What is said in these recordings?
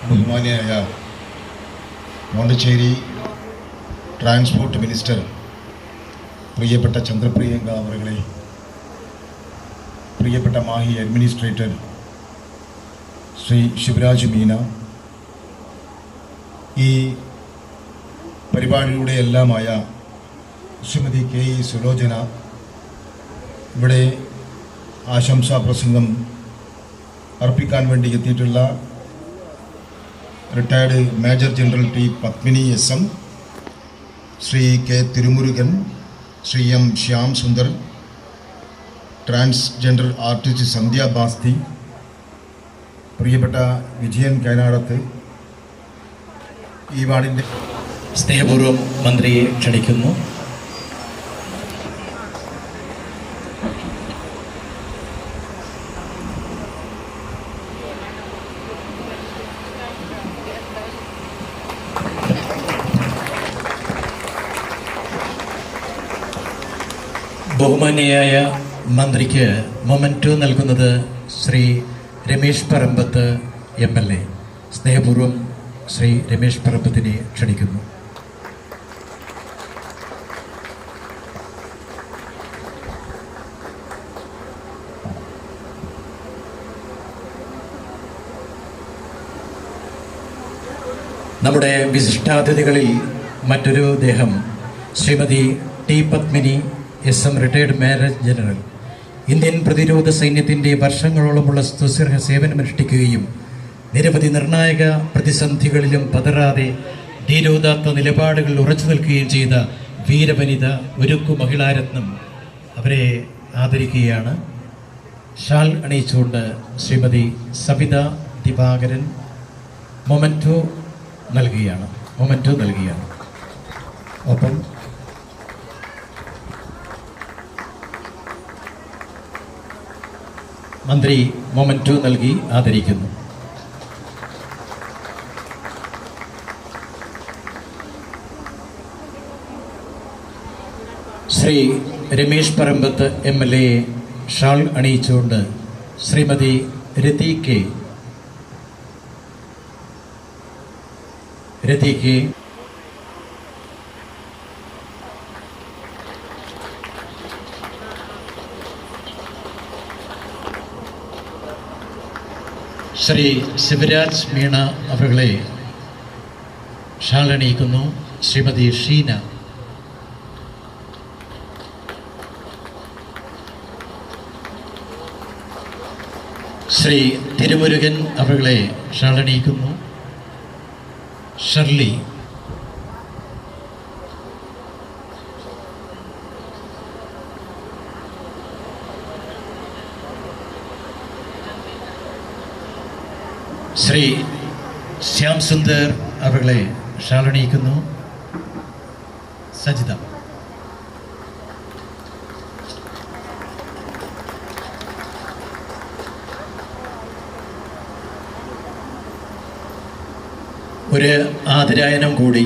ബഹുമാനിയായ Pondicherry transport minister പ്രിയപ്പെട്ട ചന്ദ്രപ്രിയങ്ക അവരുടെ, പ്രിയപ്പെട്ട മാഹി അഡ്മിനിസ്ട്രേറ്റർ ശ്രീ ശിവരാജ് മീന, ഈ പരിപാടിയുടെ എല്ലാമായ ശ്രീമതി കെ ഇ സുലോചന, ഇവിടെ ആശംസാ പ്രസംഗം അർപ്പിക്കാൻ വേണ്ടി എത്തിയിട്ടുള്ള retired major general T Padmini S M, Shri K Thirumurugan, Shri M Shyam Sundar, transgender artist Sandhya Basti, പ്രിയപ്പെട്ട വിജയൻ കൈനാടത്ത്, ഈ വാർഡിൻ്റെ സ്നേഹപൂർവ്വം മന്ത്രിയെ ക്ഷണിക്കുന്നു. ബഹുമാന്യയായ മന്ത്രിക്ക് മൊമെൻറ്റോ നൽകുന്നത് ശ്രീ രമേശ് പറമ്പത്ത് MLA. സ്നേഹപൂർവ്വം ശ്രീ രമേശ് പറമ്പത്തിനെ ക്ഷണിക്കുന്നു. നമ്മുടെ വിശിഷ്ടാതിഥികളിൽ മറ്റൊരു ദേഹം Shrimati T Padmini SM, retired major general, Indian പ്രതിരോധ സൈന്യത്തിൻ്റെ വർഷങ്ങളോളമുള്ള സുസ്ഥിര സേവനമനുഷ്ഠിക്കുകയും നിരവധി നിർണായക പ്രതിസന്ധികളിലും പതറാതെ ധീരോദാത്ത നിലപാടുകളിൽ ഉറച്ചു നിൽക്കുകയും ചെയ്ത വീരവനിത, ഒരുക്കു മഹിളാരത്നം, അവരെ ആദരിക്കുകയാണ്. ഷാൾ അണിയിച്ചുകൊണ്ട് ശ്രീമതി സവിത ദിവാകരൻ മൊമെൻറ്റോ നൽകുകയാണ്. ഒപ്പം മന്ത്രി മൊമെൻറ്റോ നൽകി ആദരിക്കുന്നു. ശ്രീ രമേശ് പറമ്പത്ത് MLA ഷാൾ അണിയിച്ചുകൊണ്ട് ശ്രീമതി രതി കെ ശ്രീ ശിവരാജ് മീണ അവരെ ഷാൾ അണിയിക്കുന്നു. ശ്രീമതി ഷീന, ശ്രീ തിരുമുരുകൻ അവരെ ഷാൾ അണിയിക്കുന്നു. ഷർലി, ശ്രീ ശ്യാം സുന്ദർ അവരെ ഷാൾ അണിയിക്കുന്നു. സജിത, ഒരു ആദരായനം കൂടി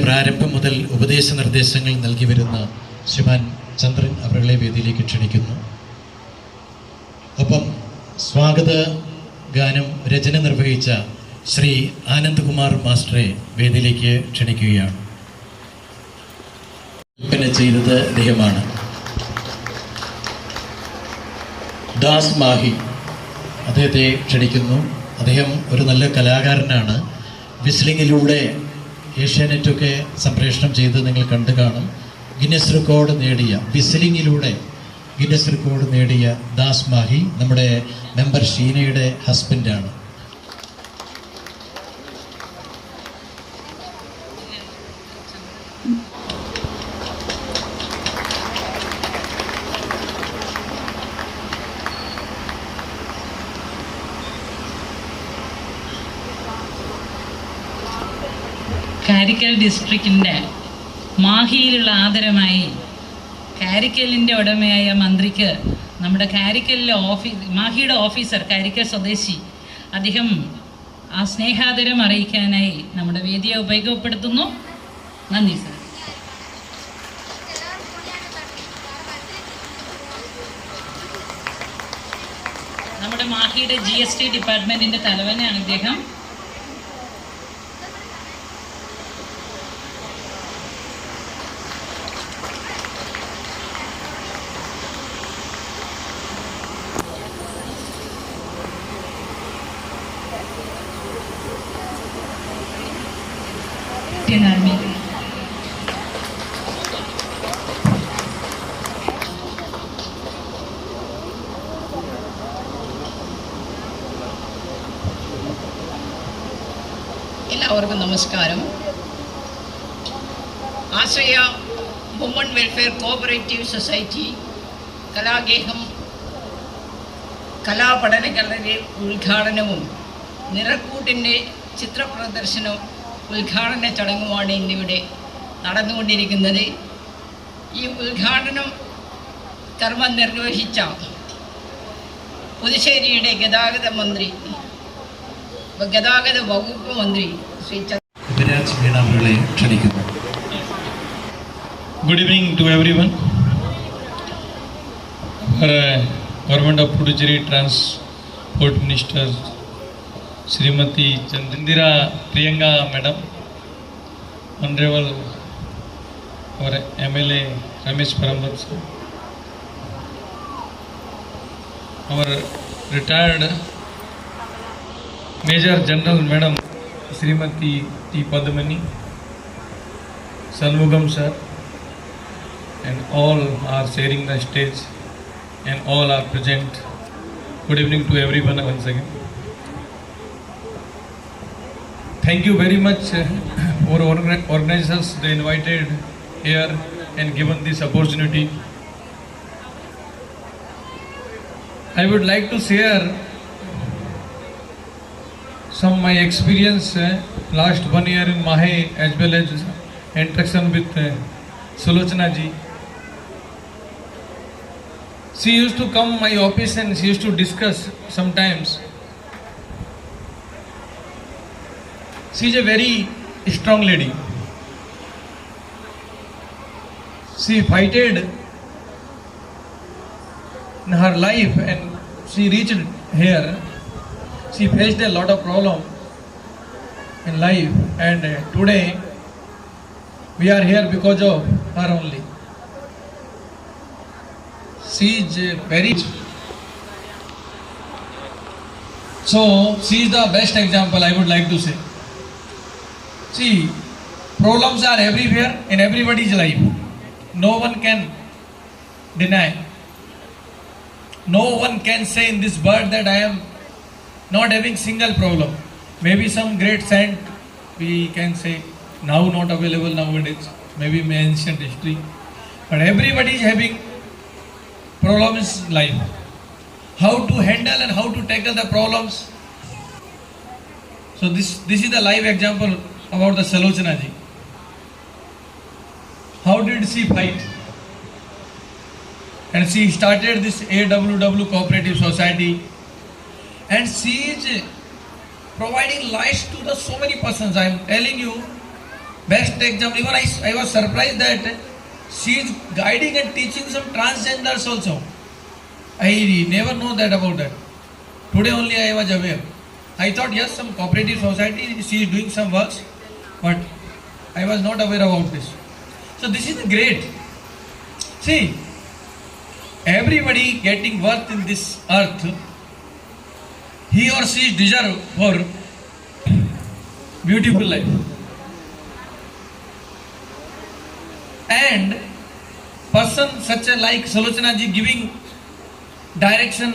പ്രാരംഭം മുതൽ ഉപദേശ നിർദ്ദേശങ്ങൾ നൽകി വരുന്ന ശ്രീമാൻ ചന്ദ്രൻ അവരെ വേദിയിലേക്ക് ക്ഷണിക്കുന്നു. ഒപ്പം സ്വാഗത ഗാനം രചന നിർവഹിച്ച ശ്രീ ആനന്ദ് കുമാർ മാസ്റ്ററെ വേദിയിലേക്ക് ക്ഷണിക്കുകയാണ്. കൽപ്പന ചെയ്തത് അദ്ദേഹമാണ്. ദാസ് മാഹി, അദ്ദേഹത്തെ ക്ഷണിക്കുന്നു. അദ്ദേഹം ഒരു നല്ല കലാകാരനാണ്. വിസ്ലിങ്ങിലൂടെ ഏഷ്യാനെറ്റൊക്കെ സംപ്രേഷണം ചെയ്ത് നിങ്ങൾ കണ്ടു കാണും. ഗിന്നസ് റെക്കോർഡ് നേടിയ, വിസ്ലിങ്ങിലൂടെ ഗിന്നസ് റെക്കോർഡ് നേടിയ ദാസ് മാഹി നമ്മുടെ മെമ്പർ ഷീനയുടെ ഹസ്ബൻഡാണ്. കാരിക്കൽ ഡിസ്ട്രിക്റ്റിൻ്റെ മാഹിയിലുള്ള ആദരമായി കാരിക്കലിൻ്റെ ഉടമയായ മന്ത്രിക്ക് നമ്മുടെ കാരിക്കലിലെ മാഹിയുടെ ഓഫീസർ, കാരിക്കൽ സ്വദേശി, അദ്ദേഹം ആ സ്നേഹാദരം അറിയിക്കാനായി നമ്മുടെ വേദിയെ ഉപയോഗപ്പെടുത്തുന്നു. നന്ദി സർ. നമ്മുടെ മാഹിയുടെ GST ഡിപ്പാർട്ട്മെൻറ്റിൻ്റെ തലവനാണ് ഇദ്ദേഹം. Army. എല്ലാവർക്കും നമസ്കാരം. ആശ്രയ വുമൺ വെൽഫെയർ കോഓപ്പറേറ്റീവ് സൊസൈറ്റി കലാഗേഹം കലാപഠനങ്ങളുടെ ഉദ്ഘാടനവും നിറക്കൂട്ടിൻ്റെ ചിത്രപ്രദർശനവും ഉദ്ഘാടന ചടങ്ങുമാണ് ഇന്നിവിടെ നടന്നുകൊണ്ടിരിക്കുന്നത്. ഈ ഉദ്ഘാടനം കർമ്മം നിർവഹിച്ച പുതുശ്ശേരിയുടെ ഗതാഗത വകുപ്പ് മന്ത്രി ശ്രീ ഉപരാജ് മീണ അവരെ ക്ഷണിക്കുന്നു. Good evening to everyone. Government of Puducherry Transport Minister Srimati Chandindira Priyanka Madam, Honorable our MLA Ramesh Parambat sir, our retired Major General Madam Srimati T. Padmani, Sanmugam sir, and all are sharing the stage and all are present. Good evening to everyone once again. Thank you very much for organizers they invited here and given this opportunity. I would like to share some my experience last 1 year in Mahe as well as interaction with Sulochana ji. She used to come my office and she used to discuss sometimes. She is a very strong lady. She fighted in her life and she reached here. She faced a lot of problem in life and today we are here because of her only. She is very, so she is the best example I would like to say. See, problems are everywhere in everybody's life. No one can deny. No one can say in this world that I am not having single problem. Maybe some great saint we can say now not available nowadays, maybe in ancient history, but everybody is having problems in life. How to handle and how to tackle the problems. So this is the live example about the Salochana ji. How did she fight? And she started this AWW Cooperative Society and she is providing lights to the so many persons. I am telling you, best example. Even I was surprised that she is guiding and teaching some transgenders also. I never know that about that. Today only I was aware. I thought yes, some cooperative society she is doing some works, but I was not aware about this. So this is great. See, everybody getting worth in this earth, he or she deserve for beautiful life. And person such a like Salochana ji giving direction,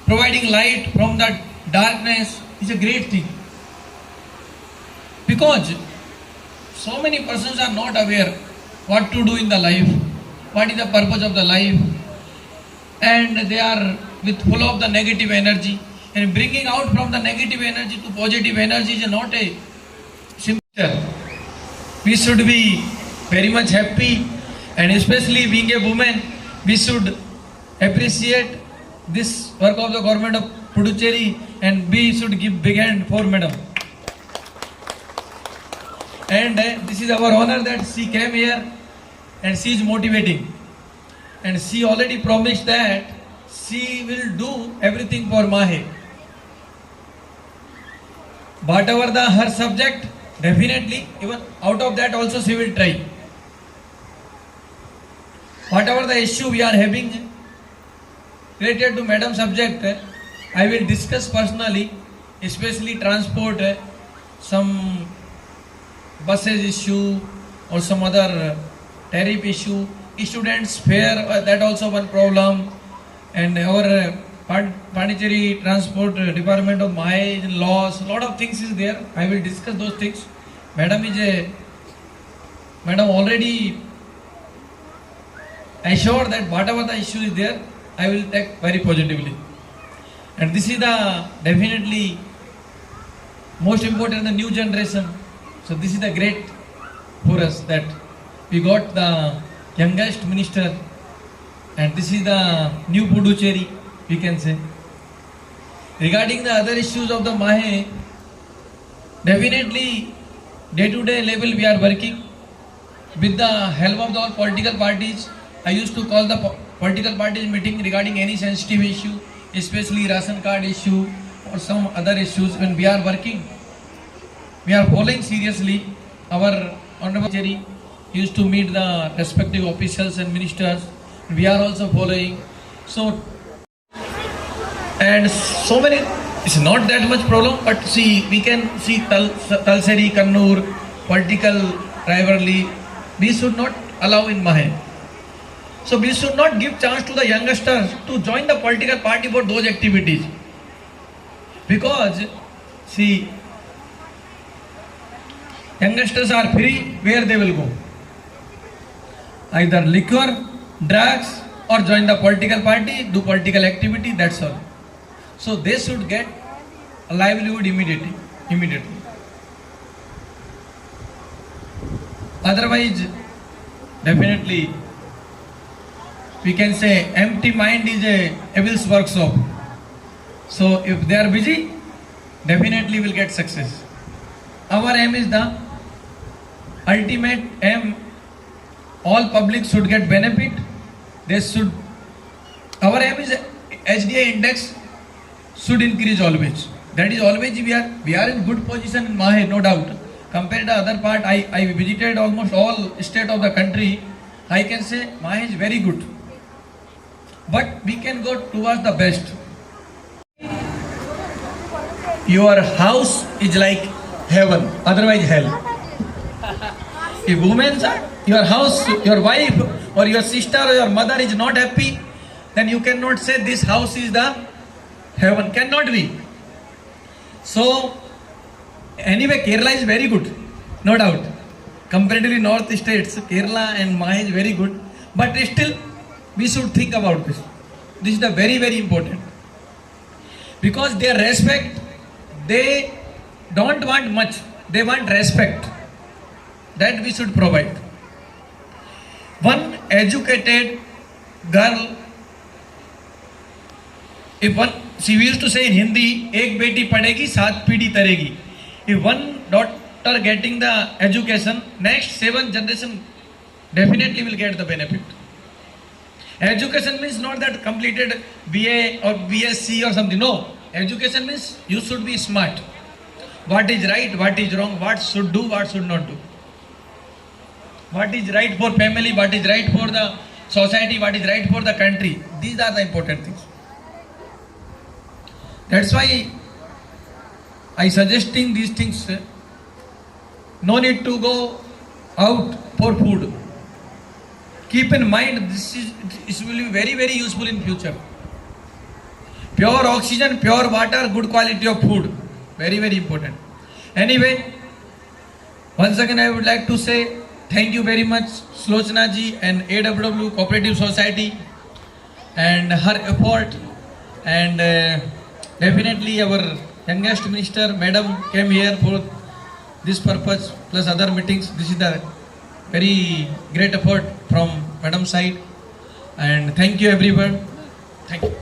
providing light from that darkness is a great thing. Because so many persons are not aware what to do in the life, what is the purpose of the life, and they are with full of the negative energy, and bringing out from the negative energy to positive energy is not a simple. We should be very much happy, and especially being a woman, we should appreciate this work of the government of Puducherry and we should give big hand for madam. And this is our honor that she came here and she is motivating, and she already promised that she will do everything for Mahe. Whatever her subject, definitely even out of that also she will try. Whatever the issue we are having related to madam subject, I will discuss personally, especially transport, some buses issue or some other tariff issue. Students fare, that also one problem. And our Pondicherry Transport Department of mileage and laws, lot of things is there. I will discuss those things. Madam already assured that whatever the issue is there, I will take very positively. And this is the definitely most important, the new generation. So this is the great for us that we got the youngest minister, and this is the new Puducherry, we can say. Regarding the other issues of the Mahe, definitely day-to-day level we are working with the help of the all political parties. I used to call the political parties meeting regarding any sensitive issue, especially ration card issue or some other issues. When we are working, we are following seriously. Our Honorable Jerry used to meet the respective officials and ministers. We are also following. So, and so many, it's not that much problem, but see, we can see Talseri, Kannur, political rivalry, we should not allow in Mahe. So we should not give chance to the youngsters to join the political party for those activities. Because, see, youngsters are free, where they will go? Either liquor, drugs, or join the political party, do political activity, that's all. So they should get a livelihood immediately. Otherwise, definitely, we can say empty mind is a devil's workshop. So if they are busy, definitely will get success. Our aim is the ultimate aim. All public should get benefit. They should. Our aim is HDI index should increase always. That is always we are in good position in Mahe, no doubt. Compared to other part, I visited almost all state of the country. I can say Mahe is very good. But we can go towards the best. Your house is like heaven, otherwise hell. If women are, your house, your wife or your sister or your mother is not happy, then you cannot say this house is the heaven. Cannot be. So, anyway, Kerala is very good, no doubt. Comparatively north states, Kerala and Mahe is very good. But still, we should think about this. This is the very, very important. Because their respect, they don't want much. They want respect. That we should provide. One educated girl, she used to say in Hindi, ek beti padegi, saat pidi taregi. If one daughter getting the education, next 7 generation definitely will get the benefit. Education means not that completed BA or BSc or something. No. Education means you should be smart. What is right, what is wrong, what should do, what should not do. What is right for family, what is right for the society, what is right for the country. These are the important things. That's why I suggesting these things. No need to go out for food. Keep in mind this will be very, very useful in future. Pure oxygen, pure water, good quality of food. Very, very important. Anyway, once again I would like to say thank you very much Slochna ji and AWW Cooperative Society and her effort, and definitely our youngest minister madam came here for this purpose plus other meetings. This is the very great effort from madam side, and thank you everyone. Thank you.